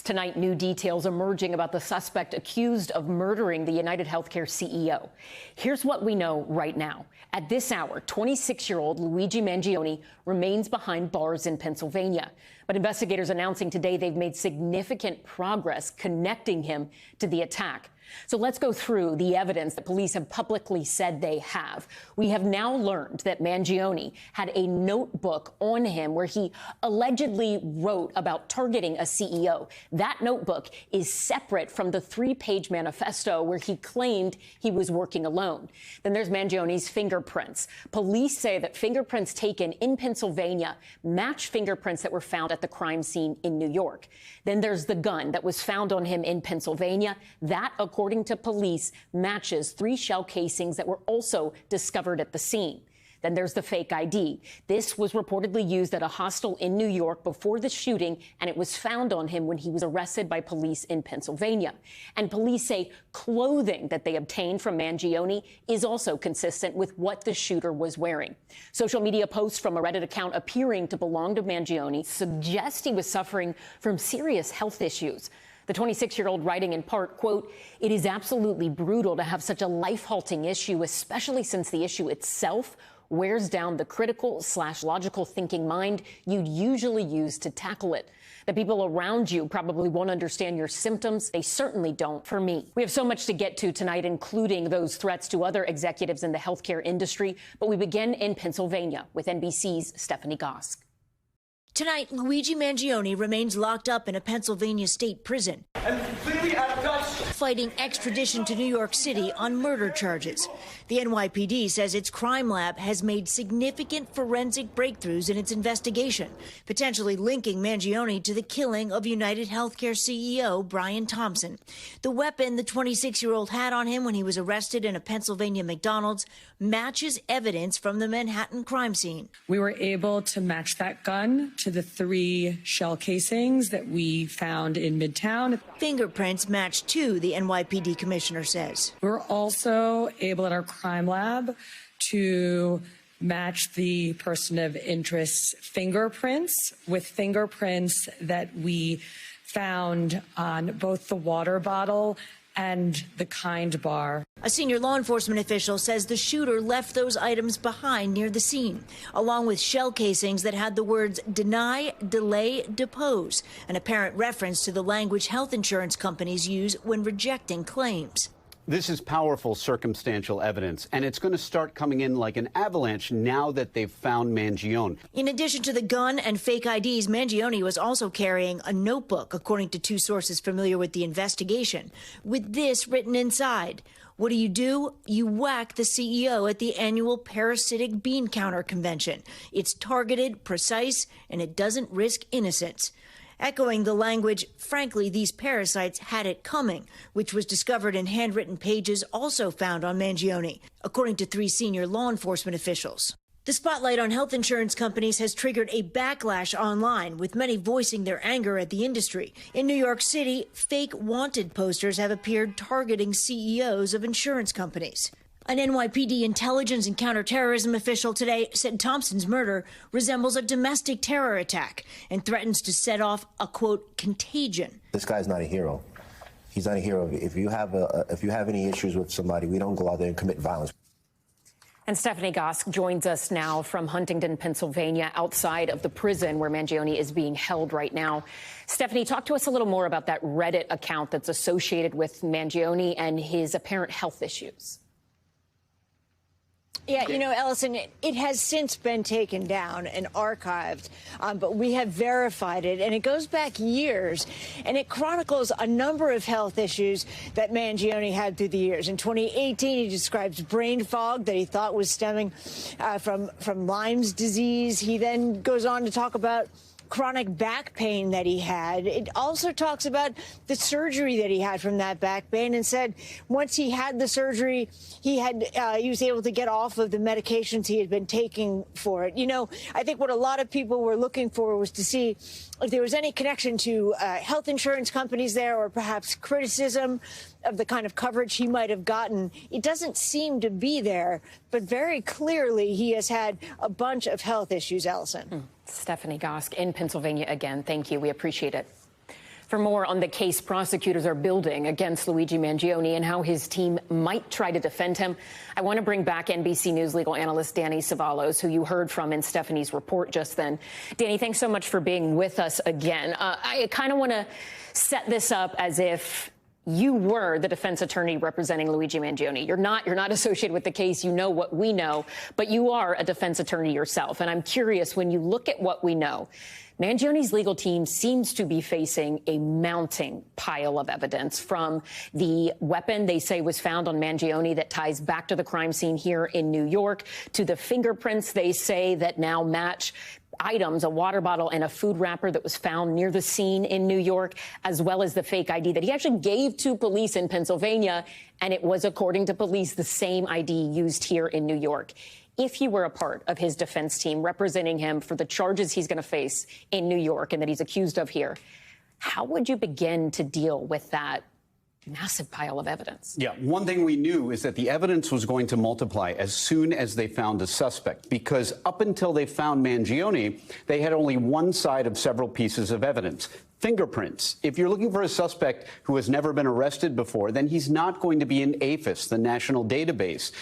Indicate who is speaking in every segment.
Speaker 1: Tonight, new details emerging about the suspect accused of murdering the UnitedHealthcare CEO. Here's what we know right now. At this hour, 26-year-old Luigi Mangione remains behind bars in Pennsylvania. But investigators announcing today they've made significant progress connecting him to the attack. So let's go through the evidence that police have publicly said they have. We have now learned that Mangione had a notebook on him where he allegedly wrote about targeting a CEO. That notebook is separate from the 3-page manifesto where he claimed he was working alone. Then there's Mangione's fingerprints. Police say that fingerprints taken in Pennsylvania match fingerprints that were found at the crime scene in New York. Then there's the gun that was found on him in Pennsylvania. That, according to police, matches 3 shell casings that were also discovered at the scene. Then there's the fake ID. This was reportedly used at a hostel in New York before the shooting, and it was found on him when he was arrested by police in Pennsylvania. And police say clothing that they obtained from Mangione is also consistent with what the shooter was wearing. Social media posts from a Reddit account appearing to belong to Mangione suggest he was suffering from serious health issues. The 26-year-old writing in part, quote, "It is absolutely brutal to have such a life-halting issue, especially since the issue itself wears down the critical/logical thinking mind you'd usually use to tackle it. The people around you probably won't understand your symptoms. They certainly don't for me." We have so much to get to tonight, including those threats to other executives in the healthcare industry. But we begin in Pennsylvania with NBC's Stephanie Gosk.
Speaker 2: Tonight, Luigi Mangione remains locked up in a Pennsylvania state prison,
Speaker 3: completely out of touch,
Speaker 2: fighting extradition to New York City on murder charges. The NYPD says its crime lab has made significant forensic breakthroughs in its investigation, potentially linking Mangione to the killing of UnitedHealthcare CEO Brian Thompson. The weapon the 26-year-old had on him when he was arrested in a Pennsylvania McDonald's matches evidence from the Manhattan crime scene.
Speaker 4: We were able to match that gun to the 3 shell casings that we found in Midtown.
Speaker 2: Fingerprints match too, the NYPD commissioner says.
Speaker 4: We're also able at our crime lab to match the person of interest's fingerprints with fingerprints that we found on both the water bottle and the Kind bar.
Speaker 2: A senior law enforcement official says the shooter left those items behind near the scene, along with shell casings that had the words deny, delay, depose, an apparent reference to the language health insurance companies use when rejecting claims.
Speaker 5: This is powerful circumstantial evidence, and it's going to start coming in like an avalanche now that they've found Mangione.
Speaker 2: In addition to the gun and fake IDs, Mangione was also carrying a notebook, according to 2 sources familiar with the investigation, with this written inside. What do? You whack the CEO at the annual parasitic bean counter convention. It's targeted, precise, and it doesn't risk innocence. Echoing the language, frankly, these parasites had it coming, which was discovered in handwritten pages also found on Mangione, according to 3 senior law enforcement officials. The spotlight on health insurance companies has triggered a backlash online, with many voicing their anger at the industry. In New York City, fake wanted posters have appeared targeting CEOs of insurance companies. An NYPD intelligence and counterterrorism official today said Thompson's murder resembles a domestic terror attack and threatens to set off a, quote, contagion.
Speaker 6: This guy's not a hero. He's not a hero. If you have any issues with somebody, we don't go out there and commit violence.
Speaker 1: And Stephanie Gosk joins us now from Huntington, Pennsylvania, outside of the prison where Mangione is being held right now. Stephanie, talk to us a little more about that Reddit account that's associated with Mangione and his apparent health issues.
Speaker 7: Yeah, you know, Ellison, it has since been taken down and archived, but we have verified it, and it goes back years, and it chronicles a number of health issues that Mangione had through the years. In 2018, he describes brain fog that he thought was stemming from Lyme's disease. He then goes on to talk about chronic back pain that he had. It also talks about the surgery that he had from that back pain, and said once he had the surgery, he was able to get off of the medications he had been taking for it. You know, I think what a lot of people were looking for was to see if there was any connection to health insurance companies there, or perhaps criticism of the kind of coverage he might have gotten. It doesn't seem to be there, but very clearly he has had a bunch of health issues, Ellison.
Speaker 1: Stephanie Gosk in Pennsylvania again. Thank you. We appreciate it. For more on the case prosecutors are building against Luigi Mangione and how his team might try to defend him, I want to bring back NBC News legal analyst Danny Cevallos, who you heard from in Stephanie's report just then. Danny, thanks so much for being with us again. I kind of want to set this up as if you were the defense attorney representing Luigi Mangione. You're not associated with the case. You know what we know, but you are a defense attorney yourself. And I'm curious, when you look at what we know, Mangione's legal team seems to be facing a mounting pile of evidence, from the weapon they say was found on Mangione that ties back to the crime scene here in New York, to the fingerprints they say that now match items, a water bottle and a food wrapper that was found near the scene in New York, as well as the fake ID that he actually gave to police in Pennsylvania. And it was, according to police, the same ID used here in New York. If you were a part of his defense team representing him for the charges he's going to face in New York and that he's accused of here, how would you begin to deal with that massive pile of evidence?
Speaker 5: Yeah, one thing we knew is that the evidence was going to multiply as soon as they found a suspect, because up until they found Mangione, they had only one side of several pieces of evidence. Fingerprints. If you're looking for a suspect who has never been arrested before, then he's not going to be in APHIS, the national database.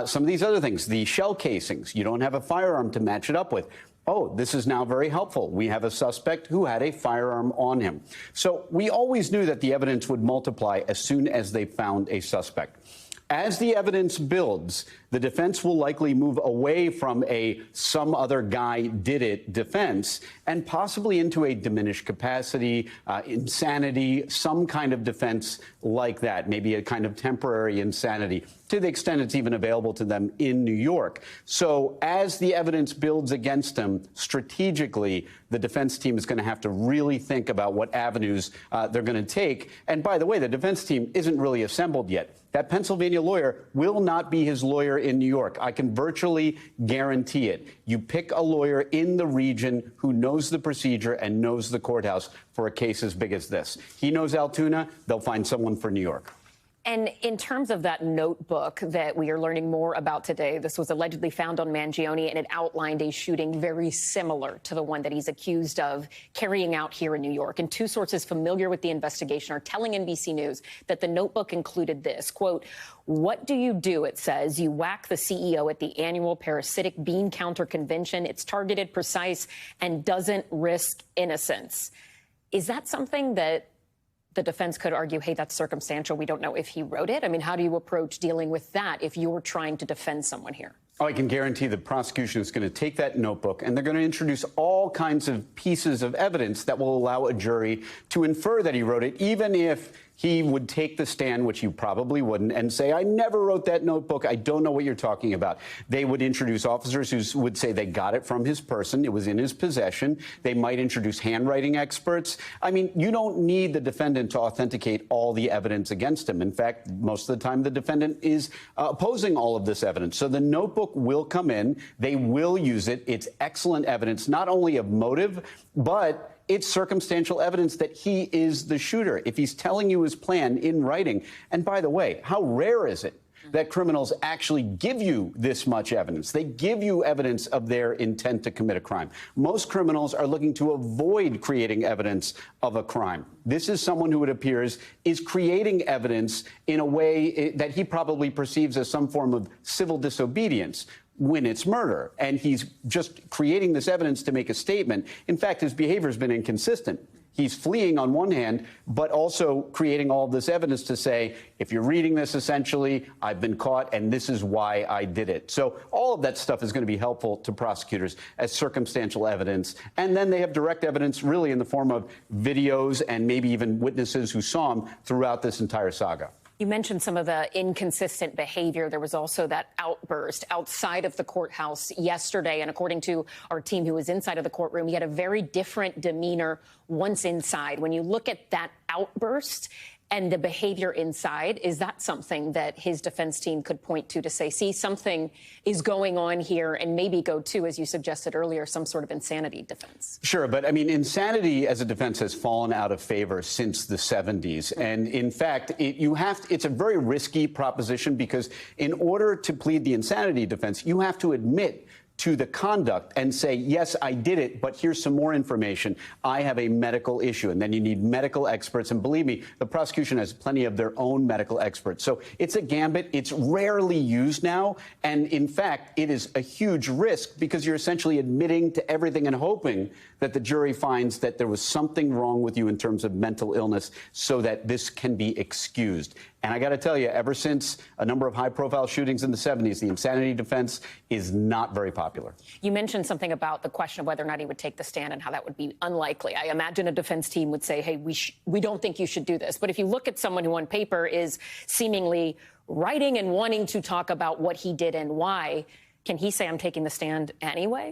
Speaker 5: Some of these other things, the shell casings, you don't have a firearm to match it up with. Oh, this is now very helpful. We have a suspect who had a firearm on him. So we always knew that the evidence would multiply as soon as they found a suspect. As the evidence builds, the defense will likely move away from a some other guy did it defense and possibly into a diminished capacity, insanity, some kind of defense like that, maybe a kind of temporary insanity, to the extent it's even available to them in New York. So as the evidence builds against them, strategically, the defense team is going to have to really think about what avenues they're going to take. And by the way, the defense team isn't really assembled yet. That Pennsylvania lawyer will not be his lawyer in New York. I can virtually guarantee it. You pick a lawyer in the region who knows the procedure and knows the courthouse for a case as big as this. He knows Altoona. They'll find someone for New York.
Speaker 1: And in terms of that notebook that we are learning more about today, this was allegedly found on Mangione, and it outlined a shooting very similar to the one that he's accused of carrying out here in New York. And two sources familiar with the investigation are telling NBC News that the notebook included this, quote, "What do you do?" It says, "You whack the CEO at the annual parasitic bean counter convention. It's targeted, precise, and doesn't risk innocence." Is that something that the defense could argue, hey, that's circumstantial, we don't know if he wrote it? I mean, how do you approach dealing with that if you're trying to defend someone here?
Speaker 5: Oh, I can guarantee the prosecution is going to take that notebook and they're going to introduce all kinds of pieces of evidence that will allow a jury to infer that he wrote it, even if he would take the stand, which you probably wouldn't, and say, I never wrote that notebook. I don't know what you're talking about. They would introduce officers who would say they got it from his person. It was in his possession. They might introduce handwriting experts. I mean, you don't need the defendant to authenticate all the evidence against him. In fact, most of the time, the defendant is opposing all of this evidence. So the notebook will come in. They will use it. It's excellent evidence, not only of motive, but it's circumstantial evidence that he is the shooter. If he's telling you his plan in writing, and by the way, how rare is it that criminals actually give you this much evidence? They give you evidence of their intent to commit a crime. Most criminals are looking to avoid creating evidence of a crime. This is someone who, it appears, is creating evidence in a way that he probably perceives as some form of civil disobedience when it's murder. And he's just creating this evidence to make a statement. In fact, his behavior has been inconsistent. He's fleeing on one hand, but also creating all of this evidence to say, if you're reading this, essentially, I've been caught and this is why I did it. So all of that stuff is going to be helpful to prosecutors as circumstantial evidence. And then they have direct evidence really in the form of videos and maybe even witnesses who saw him throughout this entire saga.
Speaker 1: You mentioned some of the inconsistent behavior. There was also that outburst outside of the courthouse yesterday. And according to our team who was inside of the courtroom, he had a very different demeanor once inside. When you look at that outburst and the behavior inside, is that something that his defense team could point to say, see, something is going on here, and maybe go to, as you suggested earlier, some sort of insanity defense?
Speaker 5: Sure, but I mean, insanity as a defense has fallen out of favor since the 70s. And in fact, it's a very risky proposition, because in order to plead the insanity defense, you have to admit to the conduct and say, yes, I did it, but here's some more information. I have a medical issue. And then you need medical experts. And believe me, the prosecution has plenty of their own medical experts. So it's a gambit. It's rarely used now. And in fact, it is a huge risk because you're essentially admitting to everything and hoping that the jury finds that there was something wrong with you in terms of mental illness so that this can be excused. And I got to tell you, ever since a number of high-profile shootings in the 70s, the insanity defense is not very popular.
Speaker 1: You mentioned something about the question of whether or not he would take the stand and how that would be unlikely. I imagine a defense team would say, hey, we don't think you should do this. But if you look at someone who on paper is seemingly writing and wanting to talk about what he did and why, can he say, I'm taking the stand anyway?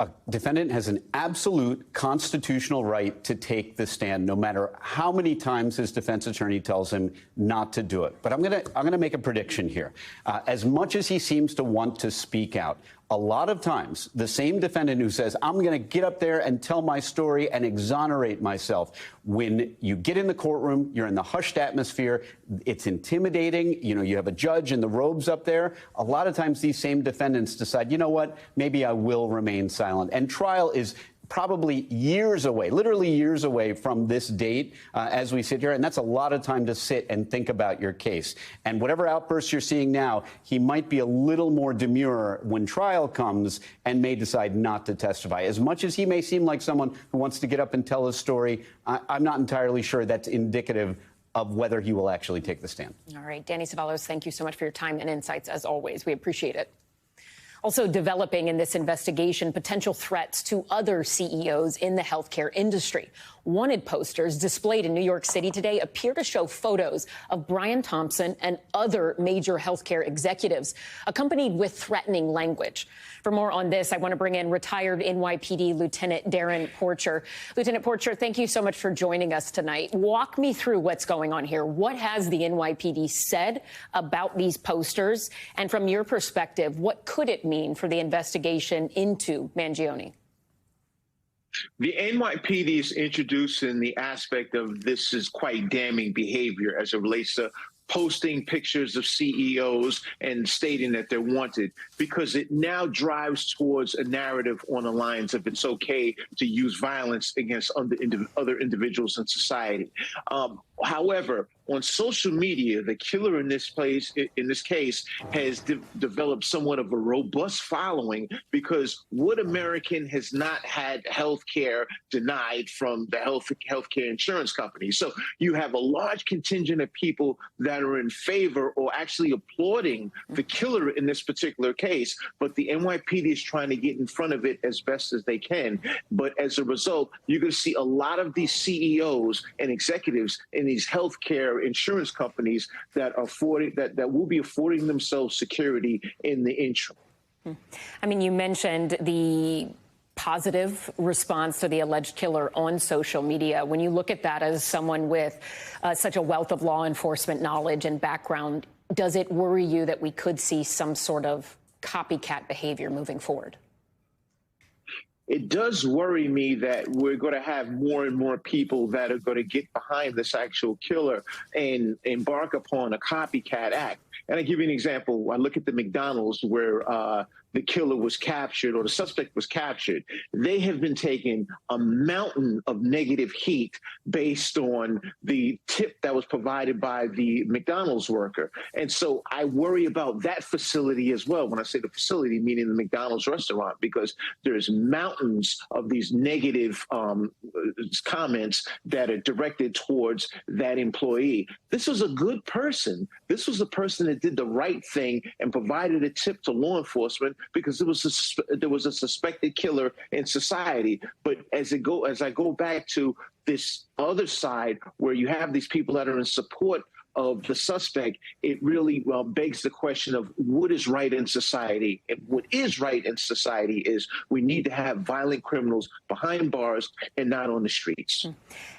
Speaker 5: A defendant has an absolute constitutional right to take the stand, no matter how many times his defense attorney tells him not to do it. But I'm gonna make a prediction here. As much as he seems to want to speak out, a lot of times the same defendant who says, I'm going to get up there and tell my story and exonerate myself, when you get in the courtroom, you're in the hushed atmosphere, it's intimidating, you have a judge in the robes up there. A lot of times these same defendants decide, you know what, maybe I will remain silent. And trial is probably years away, literally years away from this date as we sit here. And that's a lot of time to sit and think about your case. And whatever outbursts you're seeing now, he might be a little more demure when trial comes and may decide not to testify. As much as he may seem like someone who wants to get up and tell his story, I'm not entirely sure that's indicative of whether he will actually take the stand.
Speaker 1: All right. Danny Ceballos, thank you so much for your time and insights, as always. We appreciate it. Also developing in this investigation, potential threats to other CEOs in the healthcare industry. Wanted posters displayed in New York City today appear to show photos of Brian Thompson and other major healthcare executives, accompanied with threatening language. For more on this, I want to bring in retired NYPD Lieutenant Darren Porcher. Lieutenant Porcher, thank you so much for joining us tonight. Walk me through what's going on here. What has the NYPD said about these posters? And from your perspective, what could it mean for the investigation into Mangione?
Speaker 8: The NYPD is introducing the aspect of this is quite damning behavior as it relates to posting pictures of CEOs and stating that they're wanted, because it now drives towards a narrative on the lines of it's okay to use violence against other individuals in society. However, on social media, the killer in this case has developed somewhat of a robust following, because what American has not had health care denied from the healthcare insurance companies? So you have a large contingent of people that are in favor or actually applauding the killer in this particular case, but the NYPD is trying to get in front of it as best as they can. But as a result, you're going to see a lot of these CEOs and executives in these healthcare insurance companies that will be affording themselves security in the interim.
Speaker 1: I mean, you mentioned the positive response to the alleged killer on social media. When you look at that as someone with such a wealth of law enforcement knowledge and background, does it worry you that we could see some sort of copycat behavior moving forward?
Speaker 8: It does worry me that we're going to have more and more people that are going to get behind this actual killer and embark upon a copycat act. And I give you an example. I look at the McDonald's where the killer was captured, or the suspect was captured. They have been taking a mountain of negative heat based on the tip that was provided by the McDonald's worker. And so I worry about that facility as well. When I say the facility, meaning the McDonald's restaurant, because there's mountains of these negative comments that are directed towards that employee. This was a good person. This was a person that did the right thing and provided a tip to law enforcement, because there was a suspected killer in society. But as I go back to this other side where you have these people that are in support of the suspect, it really begs the question of what is right in society. And what is right in society is we need to have violent criminals behind bars and not on the streets.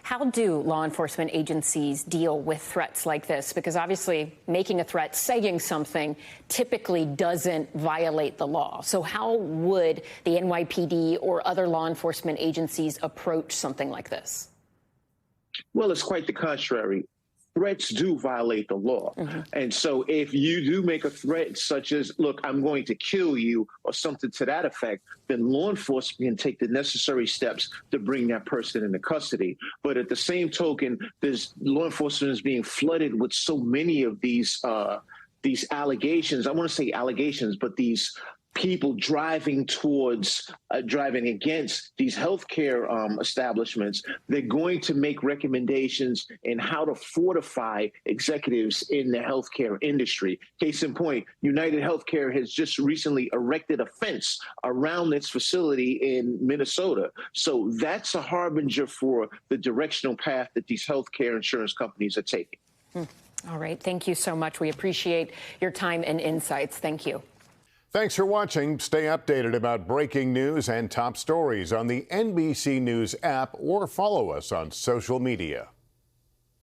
Speaker 1: How do law enforcement agencies deal with threats like this? Because obviously making a threat, saying something, typically doesn't violate the law. So how would the NYPD or other law enforcement agencies approach something like this?
Speaker 8: Well, it's quite the contrary. threats do violate the law. And so if you do make a threat such as, look, I'm going to kill you or something to that effect, then law enforcement can take the necessary steps to bring that person into custody. But at the same token, law enforcement is being flooded with so many of these allegations. I want to say allegations, but these people driving against these healthcare establishments. They're going to make recommendations in how to fortify executives in the healthcare industry. Case in point, UnitedHealthcare has just recently erected a fence around its facility in Minnesota. So that's a harbinger for the directional path that these healthcare insurance companies are taking.
Speaker 1: All right. Thank you so much. We appreciate your time and insights. Thank you.
Speaker 9: Thanks for watching. Stay updated about breaking news and top stories on the NBC News app or follow us on social media.